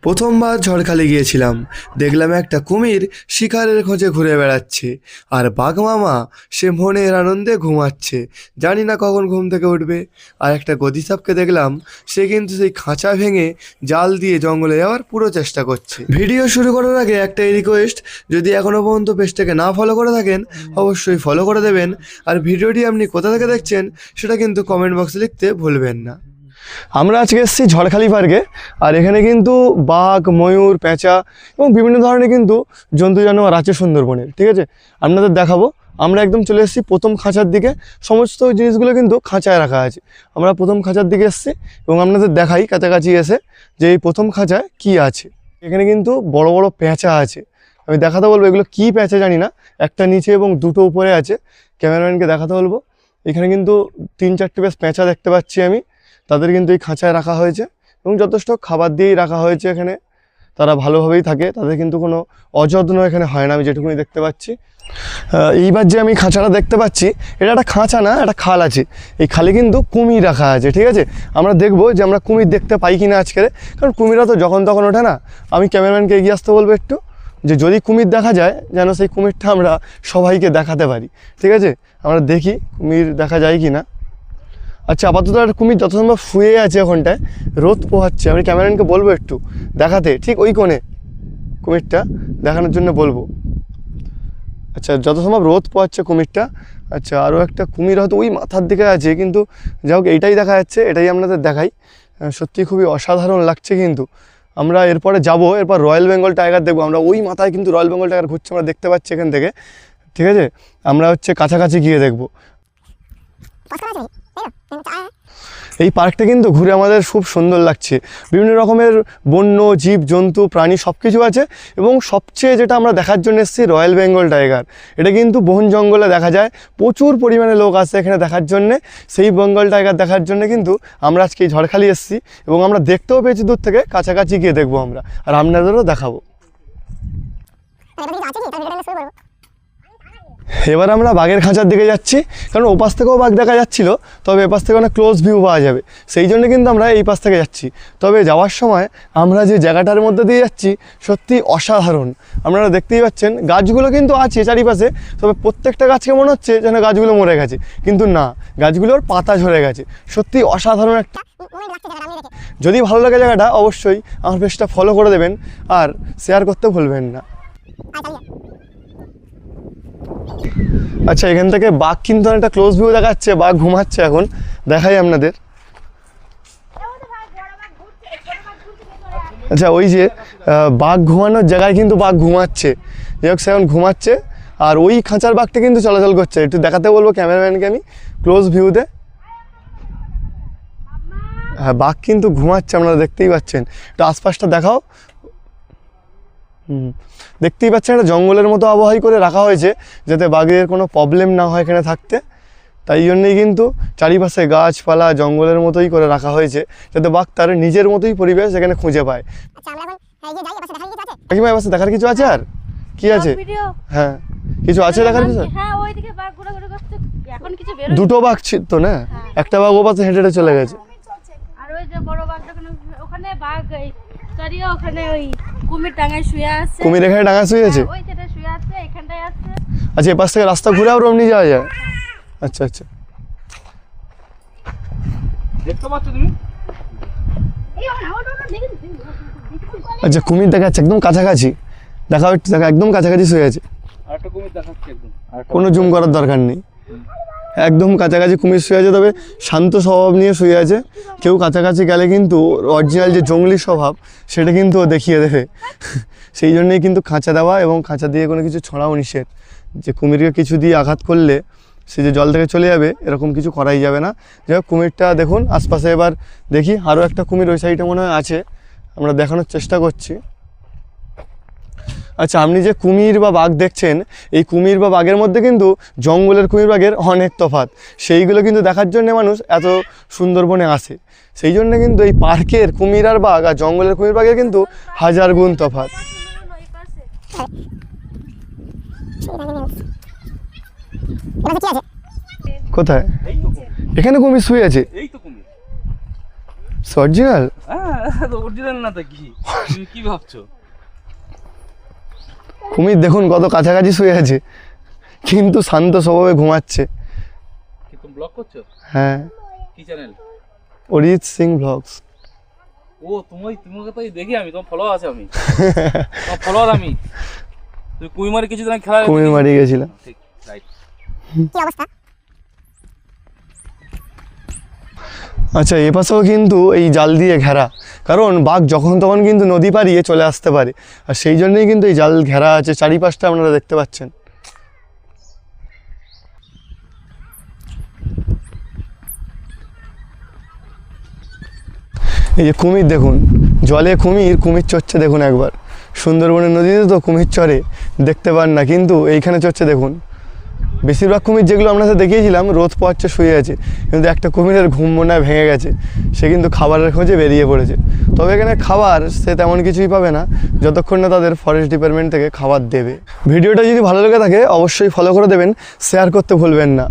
প্রথমবার ঝড়খালি গিয়েছিলাম, দেখলাম একটা কুমির শিকারের খোঁজে ঘুরে বেড়াচ্ছে, আর বাঘ মামা সে মনের আনন্দে ঘুমাচ্ছে, জানি না কখন ঘুম থেকে উঠবে। আর একটা গদিসাপকে দেখলাম, সে কিন্তু সেই খাঁচা ভেঙে জাল দিয়ে জঙ্গলে যাওয়ার পুরো চেষ্টা করছে। ভিডিও শুরু করার আগে একটাই রিকোয়েস্ট, যদি এখনও পর্যন্ত পেজটাকে না ফলো করে থাকেন অবশ্যই ফলো করে দেবেন, আর ভিডিওটি আপনি কোথা থেকে দেখছেন সেটা কিন্তু কমেন্ট বক্সে লিখতে ভুলবেন না। আমরা আজকে এসেছি ঝড়খালি পার্কে, আর এখানে কিন্তু বাঘ, ময়ূর, পেঁচা এবং বিভিন্ন ধরনের কিন্তু জন্তু জানোয়ার আছে সুন্দরবনের। ঠিক আছে, আপনাদের দেখাবো। আমরা একদম চলে এসেছি প্রথম খাঁচার দিকে, সমস্ত জিনিসগুলো কিন্তু খাঁচায় রাখা আছে। আমরা প্রথম খাঁচার দিকে এসেছি এবং আপনাদের দেখাই কাছাকাছি এসে যে এই প্রথম খাঁচায় কি আছে। এখানে কিন্তু বড় বড় পেঁচা আছে, আমি দেখাতে বলবো এগুলো কি পেঁচা জানি না, একটা নিচে এবং দুটো উপরে আছে। ক্যামেরাম্যানকে দেখাতে বলবো। এখানে কিন্তু 3-4টে বেশ পেঁচা দেখতে পাচ্ছি আমি, তাদের কিন্তু এই খাঁচায় রাখা হয়েছে এবং যথেষ্ট খাবার দিয়েই রাখা হয়েছে। এখানে তারা ভালোভাবেই থাকে, তাদের কিন্তু কোনো অযত্ন এখানে হয় না, আমি যেটুকুনি দেখতে পাচ্ছি। এইবার যে আমি খাঁচাটা দেখতে পাচ্ছি, এটা একটা খাঁচা না, একটা খাল আছে। এই খালে কিন্তু কুমির রাখা আছে। ঠিক আছে, আমরা দেখবো যে আমরা কুমির দেখতে পাই কিনা আজকের, কারণ কুমিরা তো যখন তখন ওঠে না। আমি ক্যামেরাম্যানকে এগিয়ে আসতে বলবো একটু, যে যদি কুমির দেখা যায় যেন সেই কুমিরটা আমরা সবাইকে দেখাতে পারি। ঠিক আছে, আমরা দেখি কুমির দেখা যায় কি না। আচ্ছা, আপাতত একটা কুমির যত সম্ভব শুয়ে আছে ওখানটায়, রোদ পোহাচ্ছে। আমি ক্যামেরাম্যানকে বলবো একটু দেখাতে, ঠিক ওই কোণে কুমিরটা দেখানোর জন্য বলবো। আচ্ছা, যত সম্ভব রোদ পোহাচ্ছে কুমিরটা। আচ্ছা, আরও একটা কুমির হয়তো ওই মাথার দিকে আছে, কিন্তু যাই হোক এইটাই দেখা যাচ্ছে, এটাই আপনাদের দেখাই। সত্যি খুবই অসাধারণ লাগছে। কিন্তু আমরা এরপরে যাবো, এরপর রয়্যাল বেঙ্গল টাইগার দেখবো। আমরা ওই মাথায় কিন্তু রয়্যাল বেঙ্গল টাইগার ঘুরছে, আমরা দেখতে পাচ্ছি এখান থেকে। ঠিক আছে, আমরা কাছাকাছি গিয়ে দেখবো। এই পার্কটা কিন্তু ঘুরে আমাদের খুব সুন্দর লাগছে। বিভিন্ন রকমের বন্য জীব জন্তু প্রাণী সব কিছু আছে, এবং সবচেয়ে যেটা আমরা দেখার জন্য এসেছি রয়্যাল বেঙ্গল টাইগার। এটা কিন্তু বন জঙ্গলে দেখা যায়, প্রচুর পরিমাণে লোক আসে এখানে দেখার জন্যে। সেই বেঙ্গল টাইগার দেখার জন্য কিন্তু আমরা আজকে এই ঝড়খালি এসেছি, এবং আমরা দেখতেও পেয়েছি দূর থেকে। কাছাকাছি গিয়ে দেখবো আমরা, আর আপনাদেরও দেখাবো। এবার আমরা বাঘের খাঁচার দিকে যাচ্ছি, কারণ ওপাশ থেকেও বাঘ দেখা যাচ্ছিল, তবে এপাশ থেকে অনেক ক্লোজ ভিউ পাওয়া যাবে, সেই জন্য কিন্তু আমরা এই পাশ থেকে যাচ্ছি। তবে যাওয়ার সময় আমরা যে জায়গাটার মধ্যে দিয়ে যাচ্ছি সত্যি অসাধারণ। আপনারা দেখতেই পাচ্ছেন, গাছগুলো কিন্তু আছে চারিপাশে, তবে প্রত্যেকটা গাছকে মনে হচ্ছে যেন গাছগুলো মরে গেছে, কিন্তু না, গাছগুলোর পাতা ঝরে গেছে। সত্যি অসাধারণ একটা। যদি ভালো লাগে জায়গাটা, অবশ্যই আমার পেজটা ফলো করে দেবেন আর শেয়ার করতে ভুলবেন না। আচ্ছা, এখান থেকে বাঘ কিন্তু অনেকটা ক্লোজ ভিউ দেখাচ্ছে, বাঘ ঘুমাচ্ছে এখন, দেখাই আপনাদের। আচ্ছা, ওই যে বাঘ ঘুমানোর জায়গায় কিন্তু বাঘ ঘুমাচ্ছে, যাই হোক সে এখন ঘুমাচ্ছে, আর ওই খাঁচার বাঘটা কিন্তু চলাচল করছে। একটু দেখাতে বলবো ক্যামেরাম্যানকে আমি ক্লোজ ভিউতে। হ্যাঁ, বাঘ কিন্তু ঘুমাচ্ছে, আপনারা দেখতেই পাচ্ছেন। একটু আশপাশটা দেখাও। দেখতেই পাচ্ছেন, একটা জঙ্গলের মতো আবহাওয়াই করে রাখা হয়েছে, যাতে বাঘের কোনো প্রবলেম না হয় এখানে থাকতে। তাই জন্যই কিন্তু চারিপাশে গাছপালা জঙ্গলের মতোই করে রাখা হয়েছে, যাতে বাঘ তার নিজের মতোই পরিবেশ এখানে খুঁজে পায়। কাকিমা, এবার দেখার কিছু আছে? আর কি আছে? হ্যাঁ, কিছু আছে দেখার কিছু? দুটো বাঘ তো না, একটা বাঘ ও পাশে হেঁটে হেঁটে চলে গেছে। কুমির এখানে ডাঙায় শুয়ে আছে। আচ্ছা, এপাশ থেকে রাস্তা ঘুরে আবার অমনি যাওয়া যায়? আচ্ছা আচ্ছা, আচ্ছা, কুমির দেখা যাচ্ছে একদম কাছাকাছি। দেখাও একটু, দেখা একদম কাছাকাছি শুয়ে আছে। কোনো জুম করার দরকার নেই, একদম কাছাকাছি কুমির শুয়ে আছে, তবে শান্ত স্বভাব নিয়ে শুয়ে আছে। কেউ কাছাকাছি গেলে কিন্তু অরিজিনাল যে জঙ্গলি স্বভাব সেটা কিন্তু ও দেখিয়ে দেবে। সেই জন্যই কিন্তু খাঁচা দেওয়া, এবং খাঁচা দিয়ে কোনো কিছু ছড়াও নিষেধ, যে কুমিরকে কিছু দিয়ে আঘাত করলে সে যে জল থেকে চলে যাবে, এরকম কিছু করাই যাবে না। যাই হোক, কুমিরটা দেখুন আশপাশে। এবার দেখি, আরও একটা কুমির ওই সাইডে মনে হয় আছে, আমরা দেখানোর চেষ্টা করছি। আচ্ছা, আপনি যে কুমির বা বাঘ দেখছেন, এই কুমির বা বাঘের মধ্যে কিন্তু জঙ্গলের কুমির বাঘের অনেক তফাৎ। সেইগুলো কিন্তু দেখার জন্য মানুষ এত সুন্দরবনে আসে। সেই জন্য কিন্তু এই পার্কের কুমির আর বাঘ আর জঙ্গলের কুমির বাঘের কিন্তু হাজার গুণ তফাৎ। কোথায়? এখানে কুমির শুয়ে আছে। অরিজিনাল? হ্যাঁ অরিজিনাল না তো কি, তুমি কি ভাবছো? কুমির দেখুন কত কাছাকাছি শুয়ে আছে, কিন্তু শান্ত স্বভাবে ঘুমাচ্ছে। কি তুমি ব্লগ করছো? হ্যাঁ, কি চ্যানেল? অরিজিৎ সিং ব্লগস। ও তোমাকে তো দেখি, আমি তোমার ফলোয়ার আছে, আমি তোমার ফলোয়ার আমি। তুই কুইমারি কিছু দিন খেলা কুমির মারি গেছিলাম। ঠিক রাইট। কি অবস্থা? আচ্ছা, এ পাশেও কিন্তু এই জাল দিয়ে ঘেরা, কারণ বাঘ যখন তখন কিন্তু নদী পাড়িয়ে চলে আসতে পারে, আর সেই জন্যই কিন্তু এই জাল ঘেরা আছে চারিপাশটা আপনারা দেখতে পাচ্ছেন। এই যে কুমির দেখুন, জলে কুমির চড়ছে দেখুন একবার। সুন্দরবনের নদীতে তো কুমির চড়ে দেখতে পান না, কিন্তু এইখানে চড়ছে দেখুন। বেশিরভাগ কুমির যেগুলো আপনাদের দেখিয়েছিলাম রোদ পোয়াচ্ছে শুয়ে আছে, কিন্তু একটা কুমিরের ঘুম মনে হয় ভেঙে গেছে, সে কিন্তু খাবারের খোঁজে বেরিয়ে পড়েছে। তবে এখানে খাবার সে তেমন কিছুই পাবে না যতক্ষণ না তাদের ফরেস্ট ডিপার্টমেন্ট থেকে খাবার দেবে। ভিডিওটা যদি ভালো লেগে থাকে অবশ্যই ফলো করে দেবেন, শেয়ার করতে ভুলবেন না।